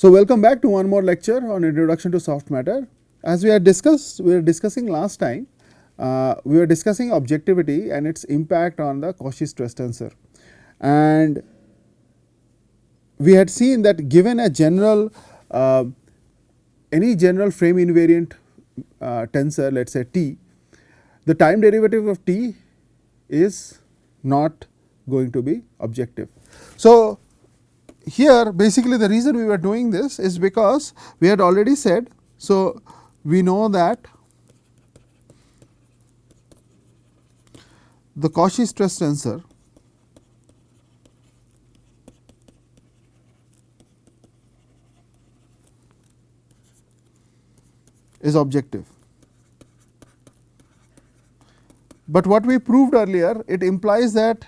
So, welcome back to one more lecture on introduction to soft matter. As we were discussing last time, we were discussing objectivity and its impact on the Cauchy stress tensor, and we had seen that given a general any general frame invariant tensor, let us say T, the time derivative of T is not going to be objective. So, here basically the reason we were doing this is because we had already said, so we know that the Cauchy stress tensor is objective. But what we proved earlier, it implies that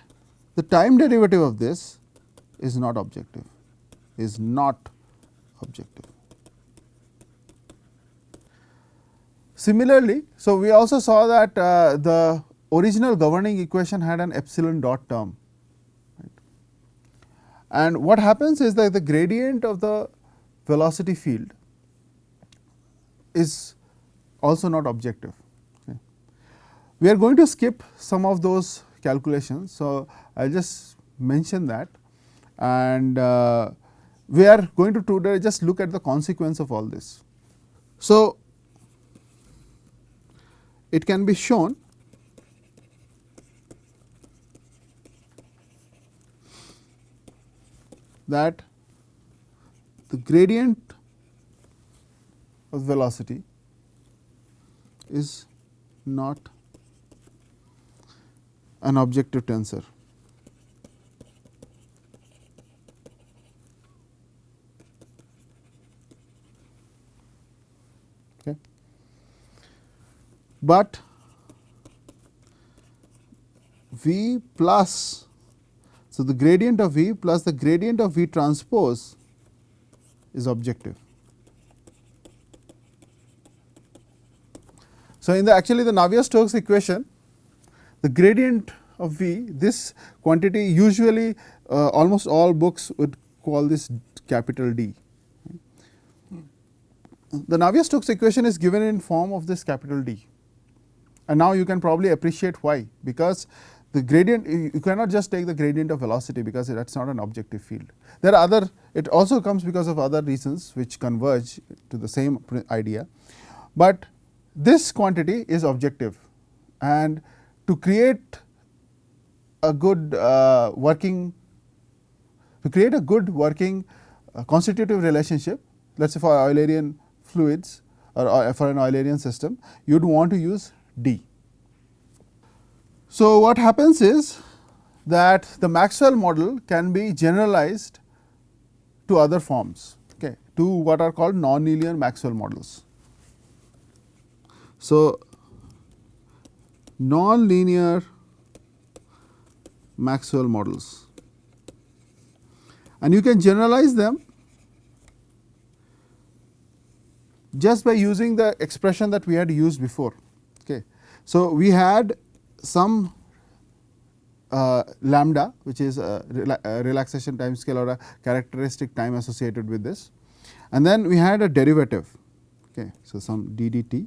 the time derivative of this is not objective, is not objective. Similarly, so we also saw that the original governing equation had an epsilon dot term, right? And what happens is that the gradient of the velocity field is also not objective. Okay. We are going to skip some of those calculations. So, I will just mention that, and we are going to today just look at the consequence of all this. So, it can be shown that the gradient of velocity is not an objective tensor. Okay. But V plus, so the gradient of V plus the gradient of V transpose is objective. So, in the actually the Navier-Stokes equation, the gradient of V, this quantity usually almost all books would call this capital D. The Navier-Stokes equation is given in form of this capital D, and now you can probably appreciate why, because the gradient, you cannot just take the gradient of velocity because that is not an objective field. There are other, it also comes because of other reasons which converge to the same idea, but this quantity is objective, and to create a good working constitutive relationship, let us say for Eulerian fluids or for an Eulerian system, you would want to use D. So, what happens is that the Maxwell model can be generalized to other forms, okay, to what are called nonlinear Maxwell models. So, nonlinear Maxwell models, and you can generalize them just by using the expression that we had used before. Okay. So, we had some lambda, which is a relaxation time scale or a characteristic time associated with this, and then we had a derivative. Okay. So, some d dt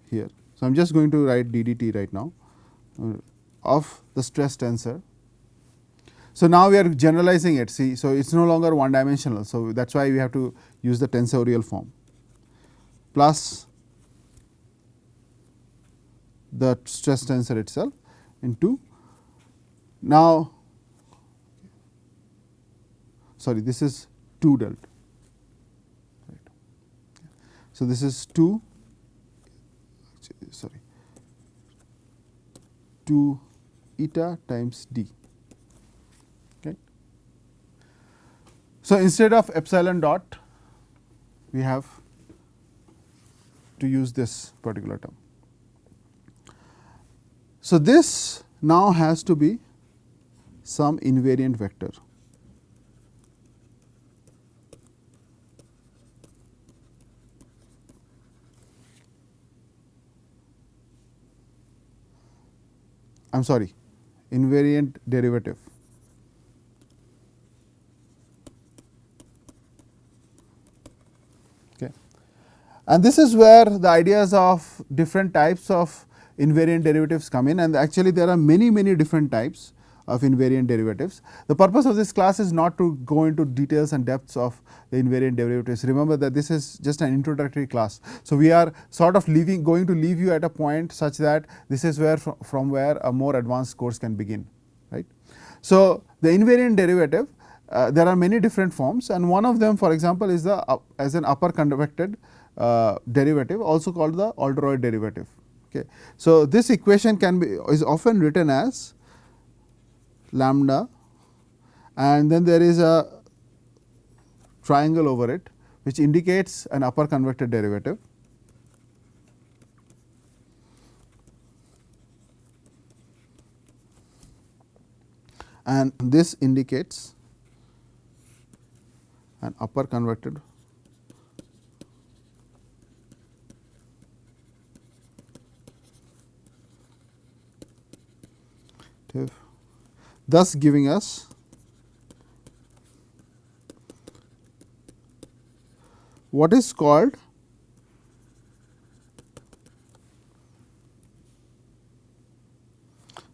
here. So, I am just going to write d dt right now of the stress tensor. So, now we are generalizing it, see. So, it is no longer one dimensional. So, that is why we have to use the tensorial form plus the stress tensor itself into, now sorry, this is 2 delta, right. So, this is 2 eta times d. Okay. So, instead of epsilon dot, we have to use this particular term. So, this now has to be some invariant vector. I am sorry, invariant derivative. Okay. And this is where the ideas of different types of invariant derivatives come in, and actually there are many different types of invariant derivatives. The purpose of this class is not to go into details and depths of the invariant derivatives. Remember that this is just an introductory class. So, we are sort of going to leave you at a point such that this is where from where a more advanced course can begin, right. So, the invariant derivative, there are many different forms, and one of them, for example, is the as an upper convected derivative, also called the Oldroyd derivative. Okay. So, this equation is often written as lambda, and then there is a triangle over it which indicates an upper convected derivative. And this indicates an upper convected derivative, thus giving us what is called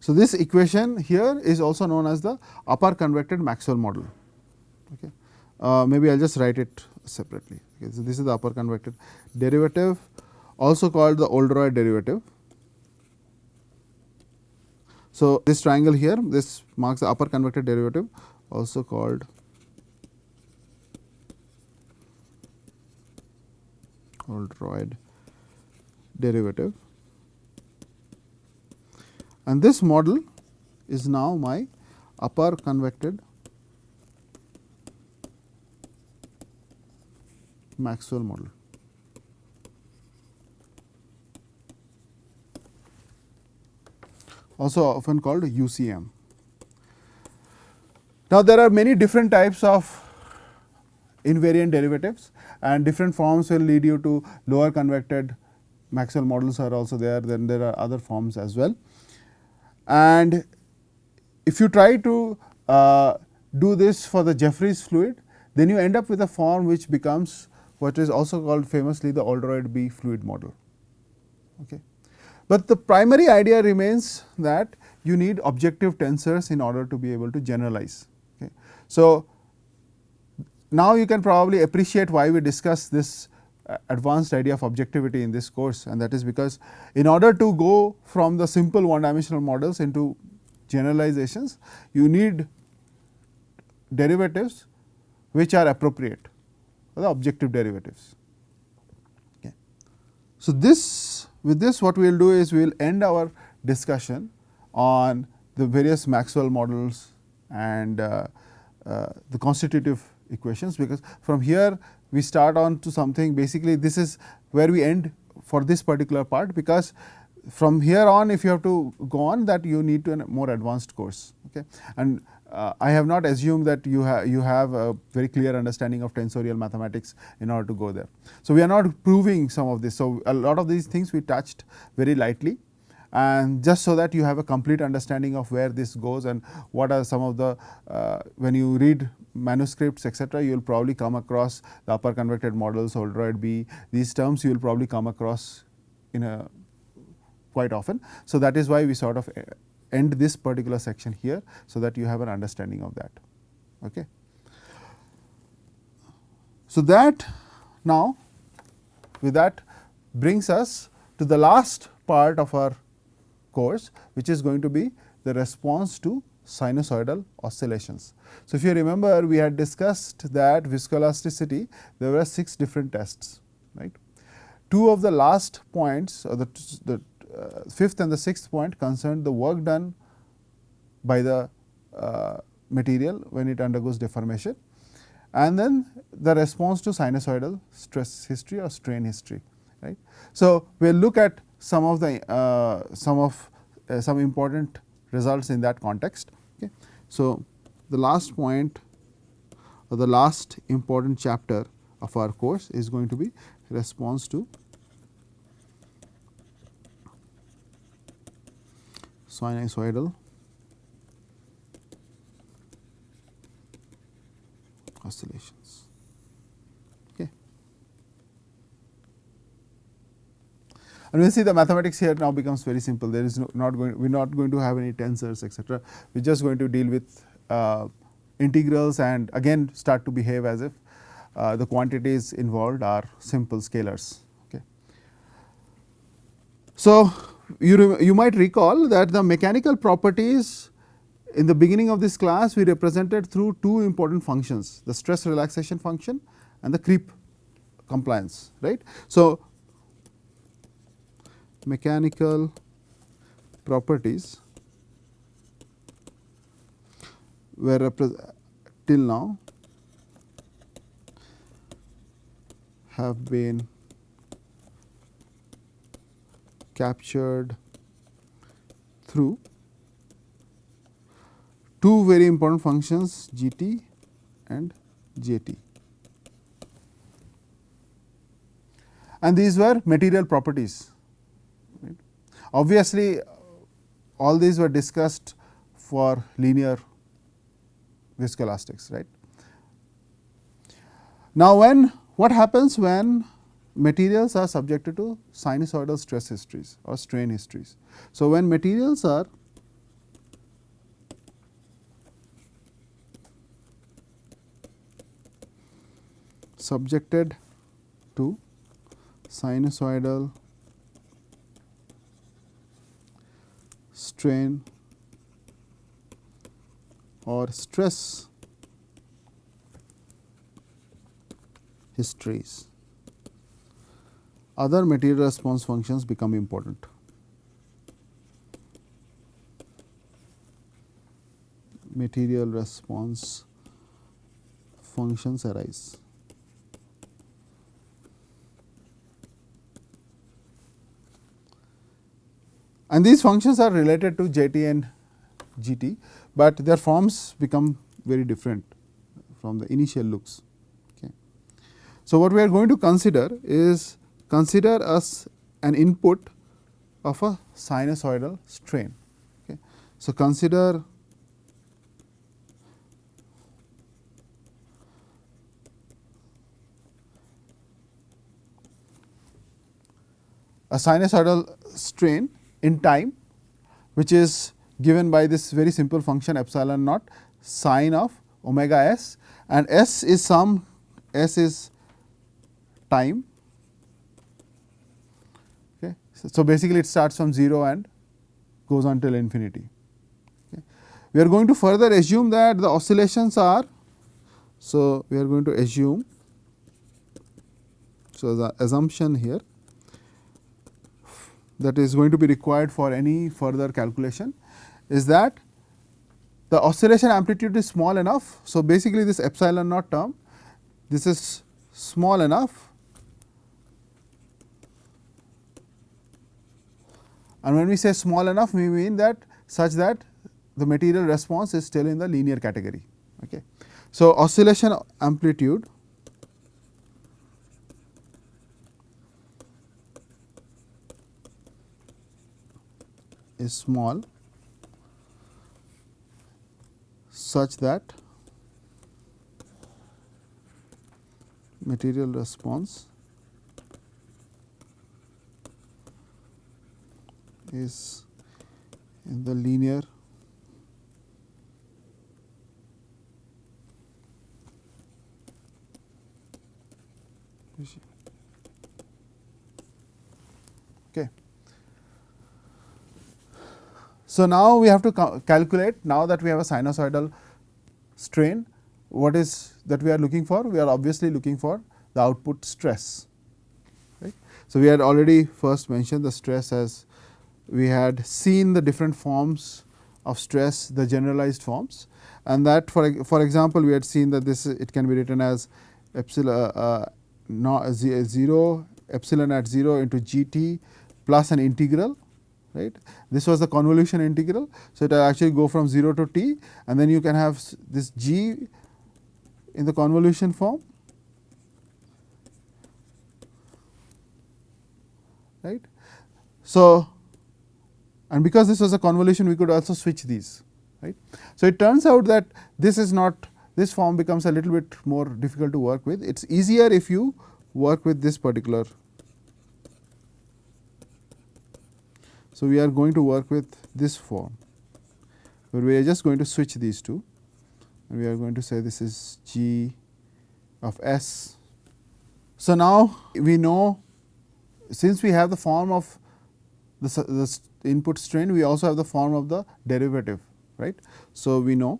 so this equation here is also known as the upper convected Maxwell model. Okay. Maybe I will just write it separately. Okay. So, this is the upper convected derivative, also called the Oldroyd derivative. So, this triangle here, this marks the upper convected derivative, also called Oldroyd derivative, and this model is now my upper convected Maxwell model. Also often called UCM. Now, there are many different types of invariant derivatives, and different forms will lead you to lower convected Maxwell models are also there, then there are other forms as well. And if you try to do this for the Jeffreys fluid, then you end up with a form which becomes what is also called famously the Oldroyd B fluid model. Okay. But the primary idea remains that you need objective tensors in order to be able to generalize. Okay. So, now you can probably appreciate why we discuss this advanced idea of objectivity in this course, and that is because in order to go from the simple one dimensional models into generalizations, you need derivatives which are appropriate, the objective derivatives. Okay. So, with this what we will do is we will end our discussion on the various Maxwell models and the constitutive equations, because from here we start on to something, basically this is where we end for this particular part, because from here on if you have to go on, that you need to a more advanced course. Okay. And I have not assumed that you have a very clear understanding of tensorial mathematics in order to go there. So, we are not proving some of this. So, a lot of these things we touched very lightly, and just so that you have a complete understanding of where this goes and what are some of the when you read manuscripts etc., you will probably come across the upper convected models, Oldroyd B, these terms you will probably come across in a quite often. So, that is why we sort of end this particular section here, so that you have an understanding of that. Okay. So, that now with that brings us to the last part of our course, which is going to be the response to sinusoidal oscillations. So, if you remember, we had discussed that viscoelasticity, there were 6 different tests, right. 2 of the last points, or the 5th and the 6th point, concerned the work done by the material when it undergoes deformation, and then the response to sinusoidal stress history or strain history, right. So, we will look at some of the some important results in that context. Okay. So, the last point or the last important chapter of our course is going to be response to sinusoidal oscillations. Okay. And we see the mathematics here now becomes very simple. There is we're not going to have any tensors, etc. We're just going to deal with integrals and again start to behave as if the quantities involved are simple scalars. Okay. So you might recall that the mechanical properties in the beginning of this class we represented through two important functions, the stress relaxation function and the creep compliance, right. So, mechanical properties were till now have been captured through two very important functions GT and JT, and these were material properties. Right. Obviously, all these were discussed for linear viscoelastics, right. Now, what happens when materials are subjected to sinusoidal stress histories or strain histories? So, when materials are subjected to sinusoidal strain or stress histories, other material response functions become important. Material response functions arise. And these functions are related to JT and GT, but their forms become very different from the initial looks. Okay. So, what we are going to consider is as an input of a sinusoidal strain. Okay. So, consider a sinusoidal strain in time, which is given by this very simple function epsilon naught sine of omega s, and s is time. Okay. So, basically it starts from 0 and goes on till infinity. Okay. We are going to further assume that the oscillations are, so we are going to assume, so the assumption here that is going to be required for any further calculation is that the oscillation amplitude is small enough. So, basically this epsilon naught term, this is small enough, and when we say small enough, we mean that such that the material response is still in the linear category. Okay. So, oscillation amplitude is small such that material response is in the linear regime. Okay. So, now we have to calculate, now that we have a sinusoidal strain, what is that we are looking for? We are obviously looking for the output stress, right. So, we had already first mentioned the stress as we had seen the different forms of stress, the generalized forms, and that for example, we had seen that this it can be written as epsilon 0 epsilon at 0 into GT plus an integral. Right. This was the convolution integral. So, it will actually go from 0 to t, and then you can have this g in the convolution form, right. So, and because this was a convolution, we could also switch these, right. So, it turns out that this is not, this form becomes a little bit more difficult to work with. It is easier if you work with this particular So, we are going to work with this form, where we are just going to switch these two, and we are going to say this is g of s. So, now we know, since we have the form of the input strain, we also have the form of the derivative, right. So, we know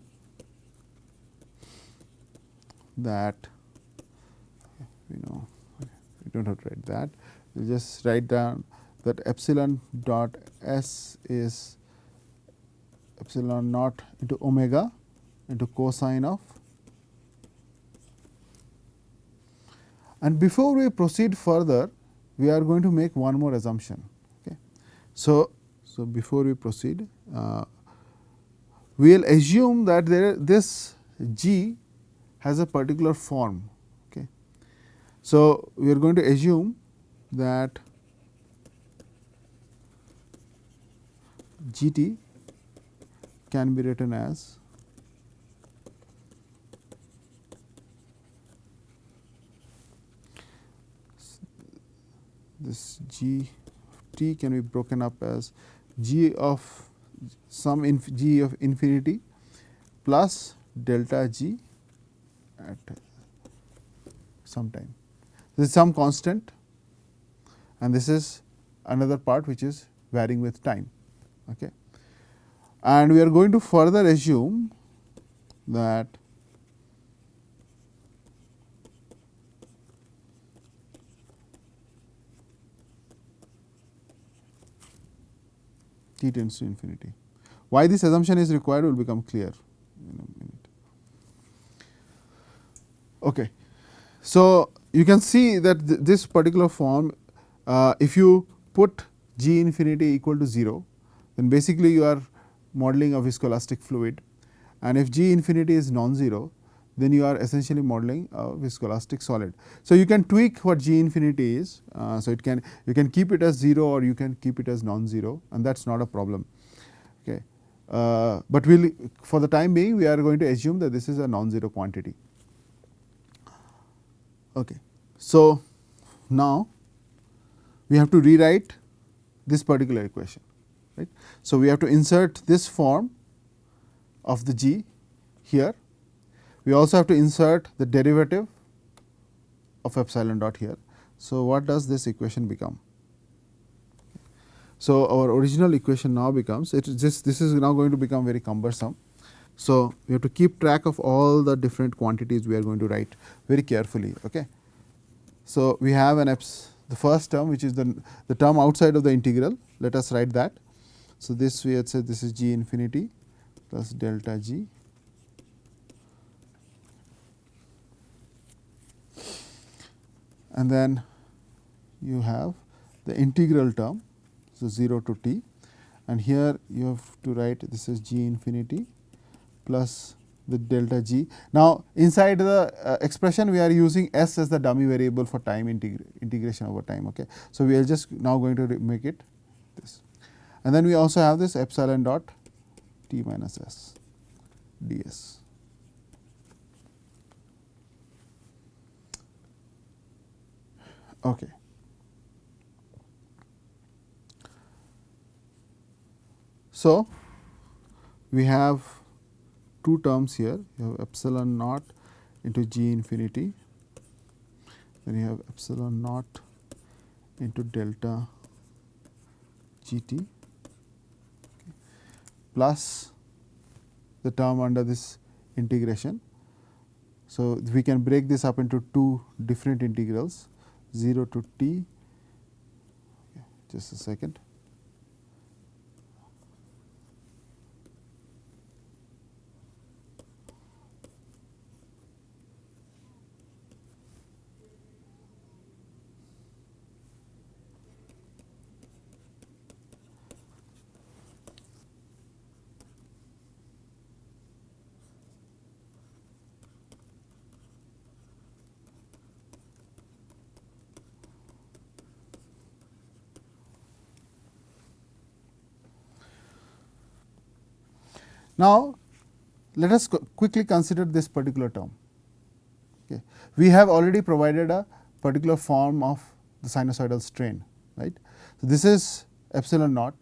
that we do not have to write that, we will just write down that epsilon dot s is epsilon naught into omega into cosine of. And before we proceed further, we are going to make one more assumption. Okay. So, before we proceed, we will assume that this g has a particular form. Okay. So, we are going to assume that g t can be written as this g t can be broken up as g of some g of infinity plus delta g at some time. This is some constant, and this is another part which is varying with time. Okay. And we are going to further assume that t tends to infinity. Why this assumption is required will become clear in a minute. Okay. So, you can see that this particular form, if you put g infinity equal to 0, then basically you are modeling a viscoelastic fluid, and if g infinity is non-zero, then you are essentially modeling a viscoelastic solid. So, you can tweak what g infinity is. So, you can keep it as 0 or you can keep it as non-zero, and that is not a problem. Okay. But we will, for the time being, we are going to assume that this is a non-zero quantity. Okay. So, now we have to rewrite this particular equation, right. So, we have to insert this form of the g here. We also have to insert the derivative of epsilon dot here. So, what does this equation become? So, our original equation now becomes, this is now going to become very cumbersome. So, we have to keep track of all the different quantities we are going to write very carefully. Okay. So, we have the first term, which is the term outside of the integral. Let us write that. So, this we had said this is g infinity plus delta g and then you have the integral term. So, 0 to t, and here you have to write this is g infinity plus the delta g. Now, inside the expression we are using s as the dummy variable for time integration over time. Okay. So, we are just now going to make it this, and then we also have this epsilon dot t minus s ds. Okay. So, we have two terms here. You have epsilon naught into g infinity, then you have epsilon naught into delta g t plus the term under this integration. So, we can break this up into two different integrals, 0 to t, just a second. Now, let us quickly consider this particular term. Okay. We have already provided a particular form of the sinusoidal strain, right. So, this is epsilon naught,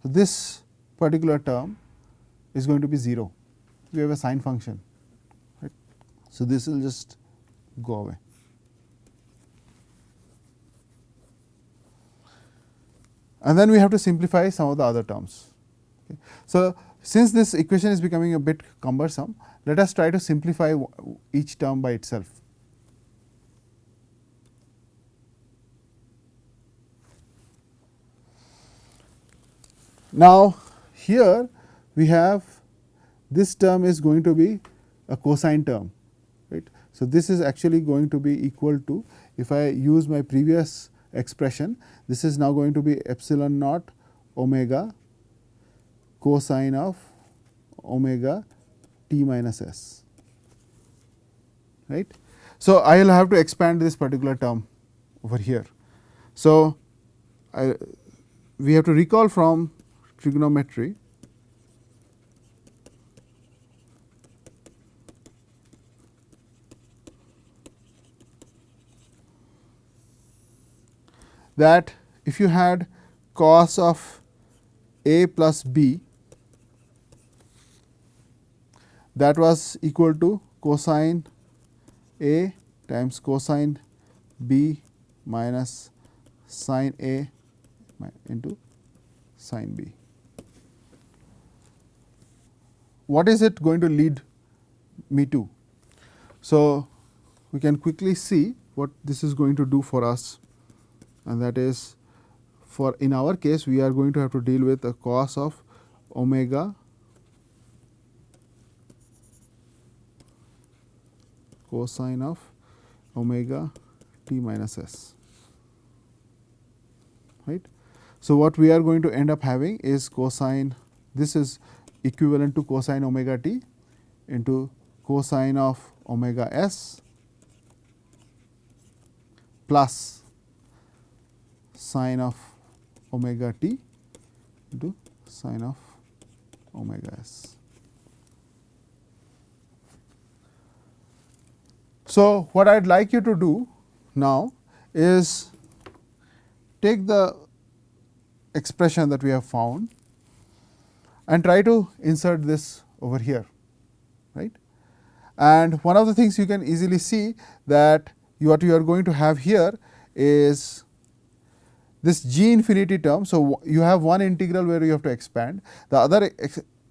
So, this particular term is going to be 0. We have a sine function, right. So, this will just go away. And then we have to simplify some of the other terms. Okay. So, since this equation is becoming a bit cumbersome, let us try to simplify each term by itself. Now, here we have this term is going to be a cosine term, right. So, this is actually going to be equal to, if I use my previous expression, this is now going to be epsilon naught omega cosine of omega t minus s, right. So, I will have to expand this particular term over here. So, we have to recall from trigonometry that if you had cos of a plus b, that was equal to cosine a times cosine b minus sine a into sine b. What is it going to lead me to? So, we can quickly see what this is going to do for us, and that is, for in our case we are going to have to deal with a cos of omega cosine of omega t minus s, right. So, what we are going to end up having is cosine, this is equivalent to cosine omega t into cosine of omega s plus sine of omega t into sine of omega s. So, what I would like you to do now is take the expression that we have found and try to insert this over here, right. And one of the things you can easily see that what you are going to have here is this g infinity term. So, you have one integral where you have to expand, the other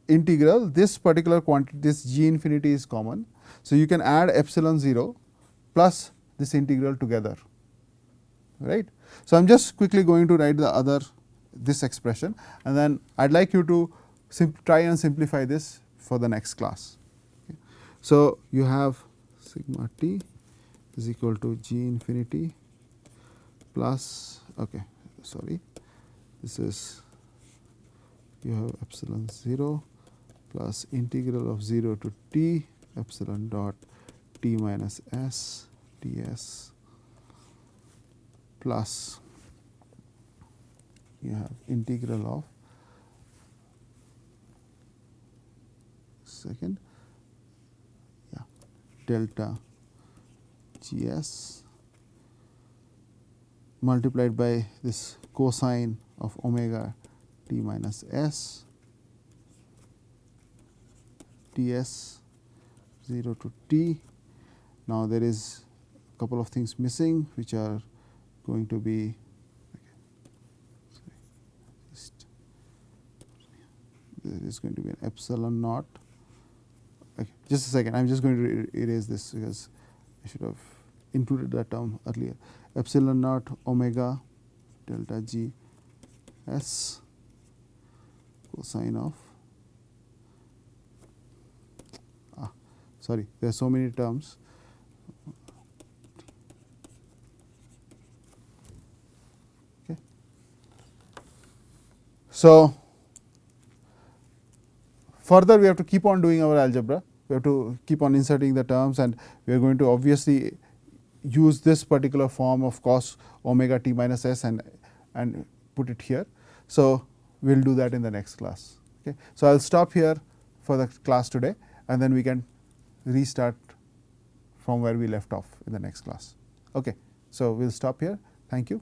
integral, this particular quantity, this g infinity is common. So, you can add epsilon 0 plus this integral together, right. So, I am just quickly going to write the other this expression, and then I would like you to try and simplify this for the next class. Okay. So, you have sigma t is equal to g infinity plus, okay, sorry, this is, you have epsilon 0 plus integral of 0 to t epsilon dot t minus s ds plus you have integral of delta gs multiplied by this cosine of omega t minus s ds 0 to t. Now, there is a couple of things missing which are going to be, there is going to be an epsilon naught. Okay, just a second, I am just going to erase this because I should have included that term earlier. Epsilon naught omega delta g s cosine of, sorry, there are so many terms. Okay. So, further we have to keep on doing our algebra, we have to keep on inserting the terms, and we are going to obviously use this particular form of cos omega t minus s and put it here. So, we will do that in the next class. Okay. So, I will stop here for the class today, and then we can restart from where we left off in the next class. Okay. So, we will stop here. Thank you.